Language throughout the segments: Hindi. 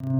Hello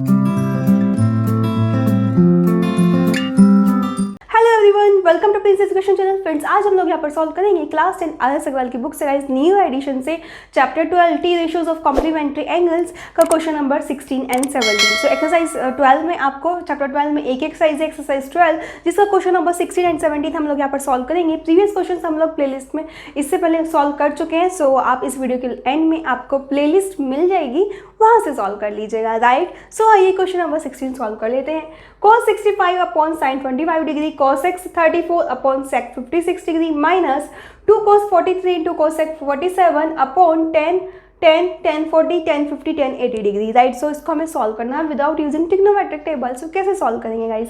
everyone, welcome to Prince education channel. Friends, आज हम लोग यहाँ पर सॉल्व करेंगे क्लास 10 आर एस अग्रवाल की बुक से गाइस न्यू एडिशन से chapter 12 T ratios of complementary angles का question number 16 and 17। So exercise 12 में आपको चैप्टर 12 में एक एक्सरसाइज है, एक्सरसाइज 12 जिसका क्वेश्चन नंबर 16 एंड 17 हम लोग यहाँ पर सॉल्व करेंगे। प्रीवियस क्वेश्चन हम लोग प्लेलिस्ट में इससे पहले सॉल्व कर चुके हैं। सो आप इस वीडियो के एंड में आपको प्लेलिस्ट मिल जाएगी, वहाँ से सॉल्व कर लीजिएगा, राइट। सो आइए क्वेश्चन नंबर 16 सॉल्व कर लेते हैं। cos 65 upon sin 25 degree cos x 34 upon sec 56 degree minus 2 cos 43 into cos x 47 upon 10 10 10 40 10 50 10 80 degree, right. So इसको हमें सॉल्व करना है without using trigonometric table. So कैसे सॉल्व करेंगे गाइस?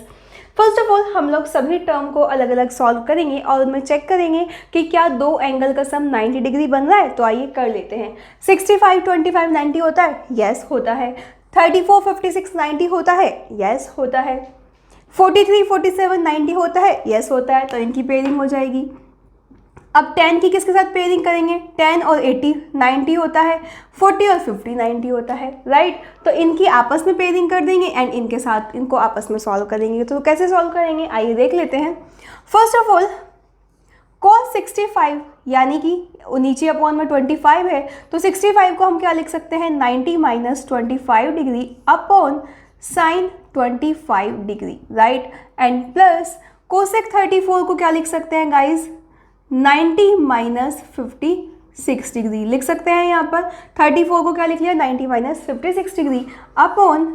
फर्स्ट ऑफ ऑल हम लोग सभी टर्म को अलग अलग सॉल्व करेंगे और उनमें चेक करेंगे कि क्या दो एंगल का सम 90 डिग्री बन रहा है। तो आइए कर लेते हैं। 65 25 90 होता है, यस होता है। 34 56 90 होता है, यस होता है। 43 47 90 होता है, यस होता है। तो इनकी पेयरिंग हो जाएगी। अब 10 की किसके साथ पेयरिंग करेंगे? 10 और 80 90 होता है, 40 और 50 90 होता है, राइट। तो इनकी आपस में पेयरिंग कर देंगे एंड इनके साथ इनको आपस में सॉल्व करेंगे। तो कैसे सॉल्व करेंगे आइए देख लेते हैं। फर्स्ट ऑफ ऑल cos 65 यानी कि नीचे अपॉन में 25 है, तो 65 को हम क्या लिख सकते हैं? 90 minus 25 degree upon sine 25 degree, right. And plus cosec 34 को क्या लिख सकते हैं गाइज? 90 माइनस 56 डिग्री लिख सकते हैं। यहाँ पर 34 को क्या लिख लिया? 90 minus 56 degree upon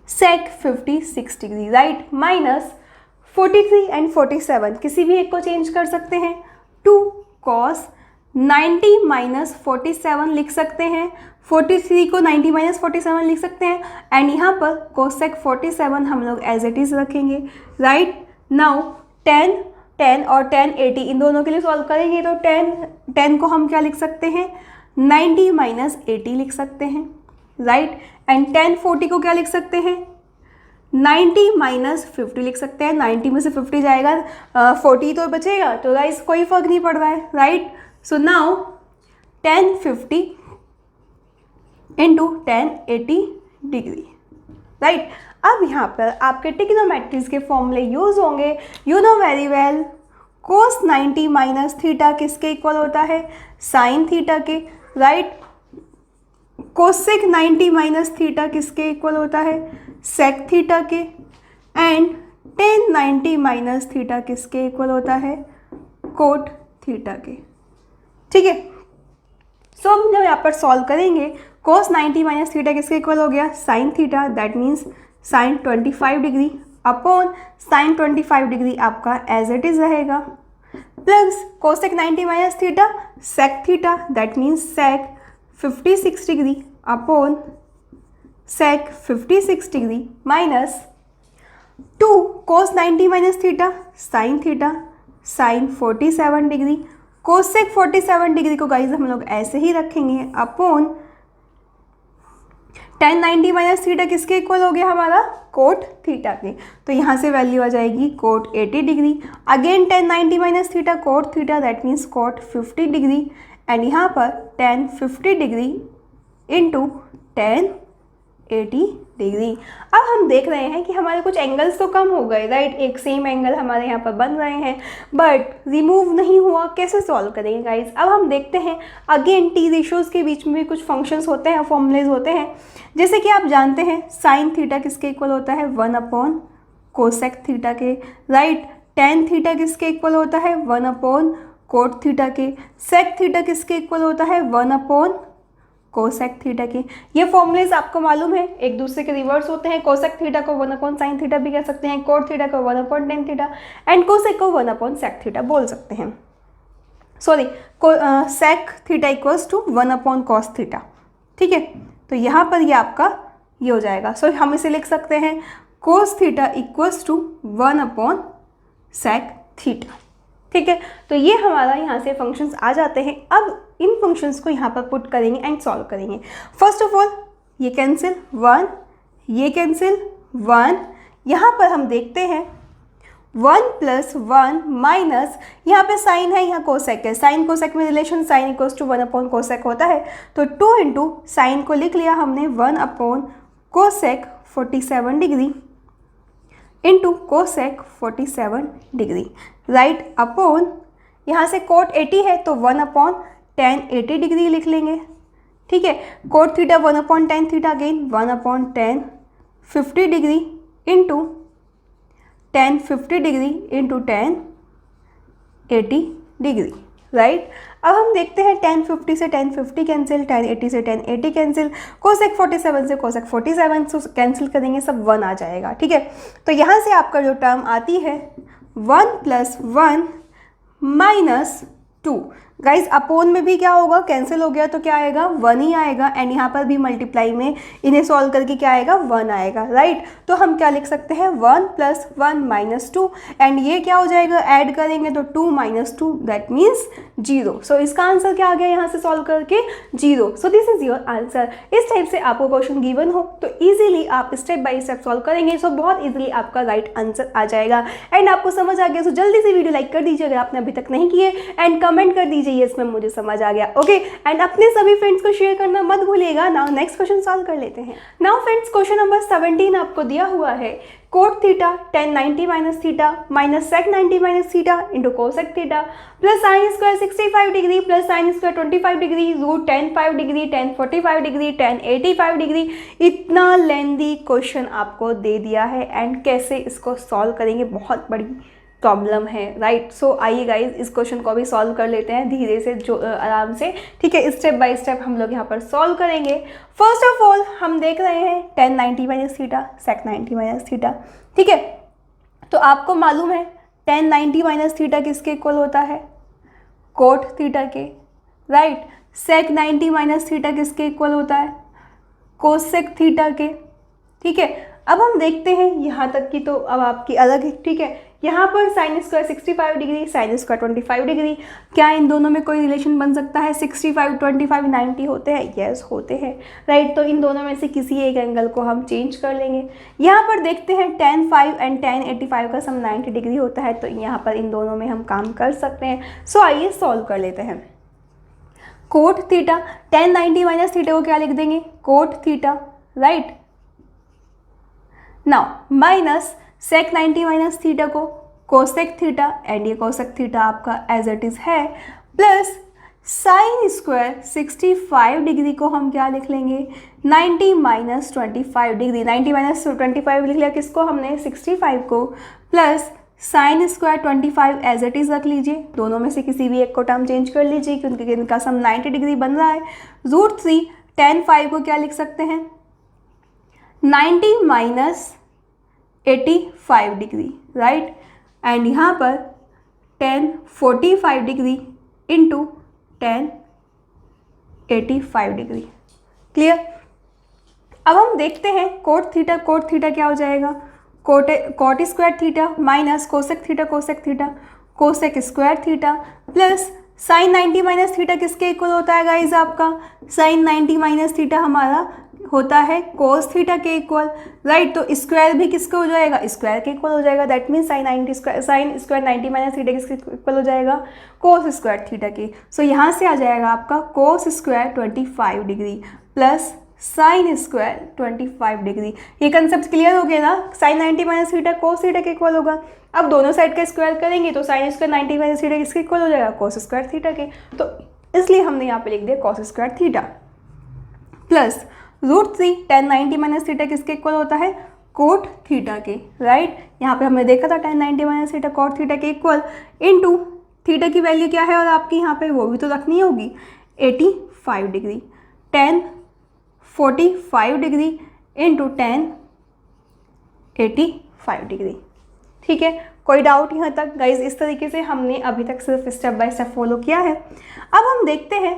sec 56 degree, right. Minus 43 and 47 किसी भी एक को चेंज कर सकते हैं। 2 cos 90 माइनस 47 लिख सकते हैं। 43 को 90 माइनस 47 लिख सकते हैं एंड यहाँ पर कोसेक 47 हम लोग एज इट इज़ रखेंगे, राइट। नाउ 10 10 और 10 80 इन दोनों के लिए सॉल्व करेंगे तो 10 को हम क्या लिख सकते हैं? 90 माइनस 80 लिख सकते हैं, राइट। एंड 10 40 को क्या लिख सकते हैं? 90 माइनस 50 लिख सकते हैं। 90 में से 50 जाएगा, 40 तो बचेगा, तो गाइस कोई फर्क नहीं पड़ रहा है, right. So now 1050 into 1080 degree, right. अब यहाँ पर आपके ट्रिग्नोमेट्रीज के फॉर्मूले यूज होंगे। You know very well, cos 90 minus theta किसके इक्वल होता है? साइन थीटा के, राइट। कोसेक 90 माइनस थीटा किसके इक्वल होता है? सेक थीटा के। एंड टेन 90 माइनस थीटा किसके इक्वल होता है? कोट थीटा के, ठीक है। सो हम जब यहाँ पर सॉल्व करेंगे, cos 90 माइनस थीटा किसके इक्वल हो गया? Sine theta, that means sine 25 degree upon sine 25 degree आपका एज इट इज रहेगा, plus cosec 90 minus theta sec theta, that means sec 56 degree upon sec 56 degree minus 2 cos 90 minus theta sine 47 degree. Cosec 47 degree को गाइज हम लोग ऐसे ही रखेंगे अपॉन 10 90 माइनस थीटा किसके इक्वल हो गया हमारा? कोट थीटा के। तो यहाँ से वैल्यू आ जाएगी cot 80 degree. Again 10 90 minus theta cot theta, that means cot 50 degree. And यहाँ पर 10 50 डिग्री इंटू 10 80 डिग्री। अब हम देख रहे हैं कि हमारे कुछ एंगल्स तो कम हो गए, राइट। एक सेम एंगल हमारे यहाँ पर बन रहे हैं बट रिमूव नहीं हुआ। कैसे सॉल्व करेंगे गाइस? अब हम देखते हैं। अगेन टी रेशियोज के बीच में भी कुछ फंक्शंस होते हैं, फॉर्मूलेज होते हैं। जैसे कि आप जानते हैं साइन थीटा किसके इक्वल होता है? 1 अपॉन कोसेक थीटा के, राइट। टेन थीटा किसके इक्वल होता है? 1 अपॉन कोट थीटा के। सेक थीटा किसके इक्वल होता है? 1 अपॉन कोसेक थीटा के। ये फॉर्मूलेज आपको मालूम है, एक दूसरे के रिवर्स होते हैं। कोसेक थीटा को 1 अपॉन साइन थीटा भी कह सकते हैं, कोट थीटा को 1 upon ten theta and cosec को 1 अपॉन सेक थीटा बोल सकते हैं। Sorry, sec theta equals to 1 upon cos theta, ठीक है। तो यहाँ पर ये आपका ये हो जाएगा। सो हम इसे लिख सकते हैं cos theta equals to 1 upon sec theta, ठीक है। तो ये हमारा यहाँ से फंक्शंस आ जाते हैं। अब इन फंक्शंस को यहाँ पर पुट करेंगे एंड सॉल्व करेंगे। फर्स्ट ऑफ ऑल ये कैंसिल 1, ये कैंसिल 1। यहाँ पर हम देखते हैं 1 प्लस 1 माइनस, यहाँ पे साइन है, यहाँ कोसेक है। साइन कोसेक में relation sine equals to 1 upon cosec होता है। तो 2 इंटू साइन को लिख लिया हमने 1 upon cosec 47 degree into cosec 47 degree, right, upon यहाँ से कोट 80 है तो 1/tan 80 डिग्री लिख लेंगे, ठीक है। Cot theta 1/tan theta, again 1/tan 50 degree into tan 50 degree into tan 80 degree, right. अब हम देखते हैं tan 50 से tan 50 कैंसिल, tan 80 से tan 80 कैंसिल, कोसेक 47 से कोसेक 47 कैंसिल करेंगे, सब 1 आ जाएगा, ठीक है। तो यहाँ से आपका जो टर्म आती है 1 + 1 - 2, गाइज अपोन में भी क्या होगा, कैंसिल हो गया तो क्या आएगा, 1 ही आएगा, एंड यहाँ पर भी मल्टीप्लाई में इन्हें सॉल्व करके क्या आएगा, 1 आएगा, राइट। तो हम क्या लिख सकते हैं, 1 + 1 - 2, एंड ये क्या हो जाएगा, ऐड करेंगे तो 2 - 2 दैट मीन्स 0। सो इसका आंसर क्या आ गया यहाँ से सॉल्व करके, 0। So this is your answer. इस टाइप से आपको क्वेश्चन गिवन हो तो ईजिली आप स्टेप बाय स्टेप सॉल्व करेंगे, सो बहुत ईजिली आपका राइट आंसर आ जाएगा। एंड आपको समझ आ गया तो जल्दी से वीडियो लाइक कर दीजिए अगर आपने अभी तक नहीं किए, एंड कमेंट कर दीजिए ये इसमें मुझे समझ आ गया, ओके। एंड अपने सभी फ्रेंड्स को शेयर करना मत भूलिएगा। नाउ नेक्स्ट क्वेश्चन सॉल्व कर लेते हैं। नाउ फ्रेंड्स क्वेश्चन नंबर 17 आपको दिया हुआ है, cot theta tan 90 - theta minus sec 90 - theta into cosec theta plus sine square 65 degree plus sine square 25 degree root tan 5 degree tan 45 degree tan 85 degree. इतना लेंदी क्वेश्चन आपको दे दिया है, एंड कैसे इसको सॉल्व करेंगे, बहुत बड़ी प्रॉब्लम है, राइट। सो आइए गाइज इस क्वेश्चन को भी सॉल्व कर लेते हैं धीरे से, जो आराम से, ठीक है। स्टेप बाय स्टेप हम लोग यहाँ पर सॉल्व करेंगे। फर्स्ट ऑफ ऑल हम देख रहे हैं tan 90 - थीटा सेक 90 - थीटा, ठीक है। तो आपको मालूम है tan 90 - थीटा किसके इक्वल होता है, कोट थीटा के, राइट। सेक 90 - थीटा किसके इक्वल होता है, कोसेक थीटा के, ठीक है। अब हम देखते हैं यहाँ तक की तो अब आपकी अलग है, ठीक है। यहाँ पर sign square 65 degree sine square 25 degree, क्या इन दोनों में कोई रिलेशन बन सकता है, 65 25 90 होते हैं, यस होते हैं, राइट। तो इन दोनों में से किसी एक एंगल को हम चेंज कर लेंगे। यहाँ पर देखते हैं tan 5 एंड tan 85 का सम 90 डिग्री होता है, तो यहाँ पर इन दोनों में हम काम कर सकते हैं। सो आइए सॉल्व कर लेते हैं। कोट थीटा tan 90 - थीटा को क्या लिख देंगे, cot theta, right. Now minus sec 90 - theta को कोसेक थीटा, एंड ये कोसेक थीटा आपका एज इट इज है, प्लस साइन स्क्वायर 65 डिग्री को हम क्या लिख लेंगे, 90 - 25 डिग्री, 90 - 25 लिख लिया किसको हमने, 65 को, plus sine square 25 as it is रख लीजिए, दोनों में से किसी भी एक को टर्म चेंज कर लीजिए क्योंकि इनका सम 90 डिग्री बन रहा है। रूट 3 tan 5 को क्या लिख सकते हैं, 90 - 85 डिग्री, राइट। एंड यहाँ पर tan 45 degree into tan 85 degree, clear. अब हम देखते हैं कोट थीटा क्या हो जाएगा, coat square theta minus cosec theta cosec square theta plus sign 90 - theta किसके इक्वल होता है गाइज, आपका साइन 90 - थीटा हमारा होता है कोस थीटा के इक्वल, राइट। तो स्क्वायर भी किसके हो जाएगा, स्क्वायर के इक्वल हो जाएगा, that means sine square 90 - theta किसके इक्वल हो जाएगा, कोस स्क्वायर थीटा के। सो यहाँ से आ जाएगा आपका cos square 25 degree plus sine square 25 degree. ये कंसेप्ट क्लियर हो गया ना, साइन 90 - थीटा कोस थीटा के इक्वल होगा। अब दोनों साइड का स्क्वायर करेंगे तो साइन स्क्वायर 90 - थीटा किसके इक्वल हो जाएगा, कोस स्क्वायर थीटा के। तो इसलिए हमने यहाँ पे लिख दिया cos square theta plus root 3 tan 90 - theta किसके इक्वल होता है, कोट थीटा के, राइट। यहाँ पे हमने देखा था tan 90 - थीटा कोट थीटा के इक्वल इनटू थीटा की वैल्यू क्या है और आपकी यहाँ पे वो भी तो रखनी होगी, 85 degree, tan 45 degree into tan 85 degree, ठीक है। कोई डाउट यहाँ तक गाइज, इस तरीके से हमने अभी तक सिर्फ स्टेप बाय स्टेप फॉलो किया है। अब हम देखते हैं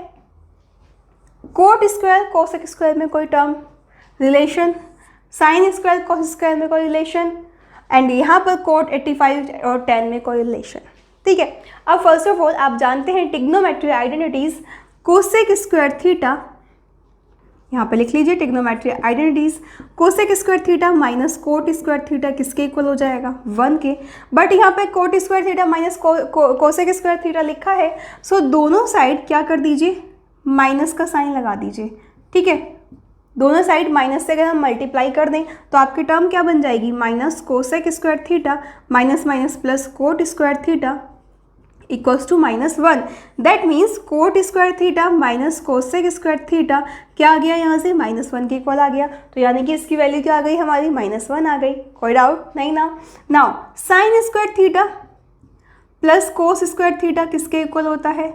कोट स्क्वायर कोसेक स्क्वायर में कोई term relation, sine square cos square में कोई रिलेशन, एंड यहाँ पर कोट 85 और tan में कोई रिलेशन, ठीक है। अब फर्स्ट ऑफ ऑल आप जानते हैं trigonometry identities, cosec square theta, यहाँ पे लिख लीजिए trigonometry identities, cosec square theta minus cot square theta किसके इक्वल हो जाएगा, 1 के। बट यहाँ पे coat square theta minus cosec square theta लिखा है, सो दोनों साइड क्या कर दीजिए, माइनस का साइन लगा दीजिए, ठीक है। दोनों साइड माइनस से अगर हम मल्टीप्लाई कर दें तो आपकी टर्म क्या बन जाएगी, minus cosec square theta minus minus plus cot square theta equals to -1। That means cot square theta minus cosec square theta क्या आ गया यहाँ से, -1 के इक्वल आ गया। तो यानी कि इसकी वैल्यू क्या आ गई हमारी, -1 आ गई। कोई डाउट नहीं ना। Now sine square theta plus cos square theta किसके इक्वल होता है,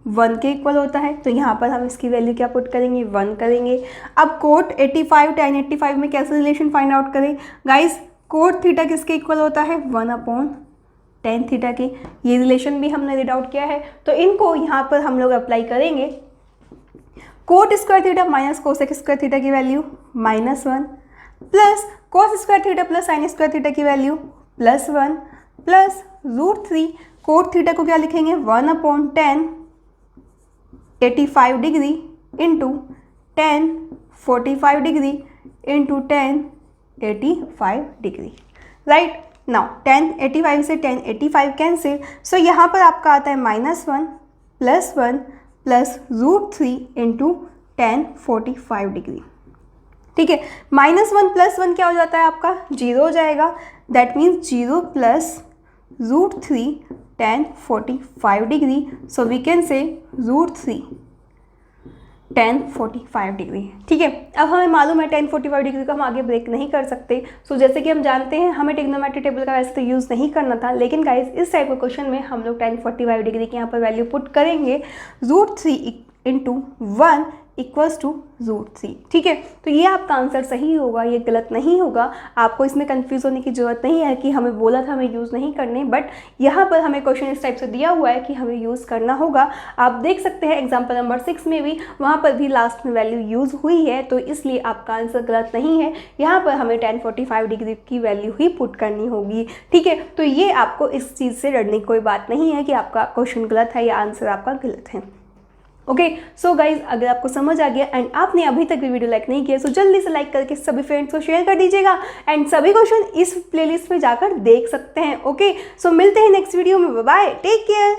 1 के इक्वल होता है। तो यहाँ पर हम इसकी वैल्यू क्या पुट करेंगे, 1 करेंगे। अब कोट 85 tan 85 में कैसे रिलेशन फाइंड आउट करें गाइस, कोट थीटा किसके इक्वल होता है, 1/tan थीटा के। ये रिलेशन भी हमने रीड आउट किया है, तो इनको यहाँ पर हम लोग अप्लाई करेंगे। Cot square theta minus cosec square theta की value -1 plus cos square theta plus sine square theta की वैल्यू +1 प्लस √3 कोट थीटा को क्या लिखेंगे, 1/tan 85 degree into tan 45 degree into tan 85 degree. Right now tan 85 से tan 85 कैंसिल, सो यहाँ पर आपका आता है -1 +1 प्लस √3 इंटू tan 45 डिग्री। ठीक है, -1 + 1 क्या हो जाता है आपका, 0 हो जाएगा। That means 0 plus √3 tan 45 degree. So we can say √3 tan 45 degree. ठीक है, अब हमें मालूम है tan 45 डिग्री को हम आगे ब्रेक नहीं कर सकते। सो जैसे कि हम जानते हैं हमें ट्रिग्नोमेट्री टेबल का वैसे तो यूज़ नहीं करना था, लेकिन गाइस इस टाइप के क्वेश्चन में हम लोग tan 45 डिग्री की यहाँ पर वैल्यू पुट करेंगे, √3 इंटू 1 इक्वल्स टू √3। ठीक है, तो ये आपका आंसर सही होगा, ये गलत नहीं होगा। आपको इसमें कंफ्यूज होने की ज़रूरत नहीं है कि हमें बोला था हमें यूज़ नहीं करने, बट यहाँ पर हमें क्वेश्चन इस टाइप से दिया हुआ है कि हमें यूज़ करना होगा। आप देख सकते हैं एग्जाम्पल नंबर 6 में भी, वहाँ पर भी लास्ट में वैल्यू यूज़ हुई है, तो इसलिए आपका आंसर गलत नहीं है। यहाँ पर हमें tan 45 डिग्री की वैल्यू ही पुट करनी होगी। ठीक है, तो ये आपको इस चीज़ से डरने की कोई बात नहीं है कि आपका क्वेश्चन गलत है या आंसर आपका गलत है। ओके, सो गाइज अगर आपको समझ आ गया एंड आपने अभी तक भी वीडियो लाइक नहीं किया, सो जल्दी से लाइक करके सभी फ्रेंड्स को शेयर कर दीजिएगा एंड सभी क्वेश्चन इस प्लेलिस्ट में जाकर देख सकते हैं। ओके, सो मिलते हैं नेक्स्ट वीडियो में। Bye bye, take care.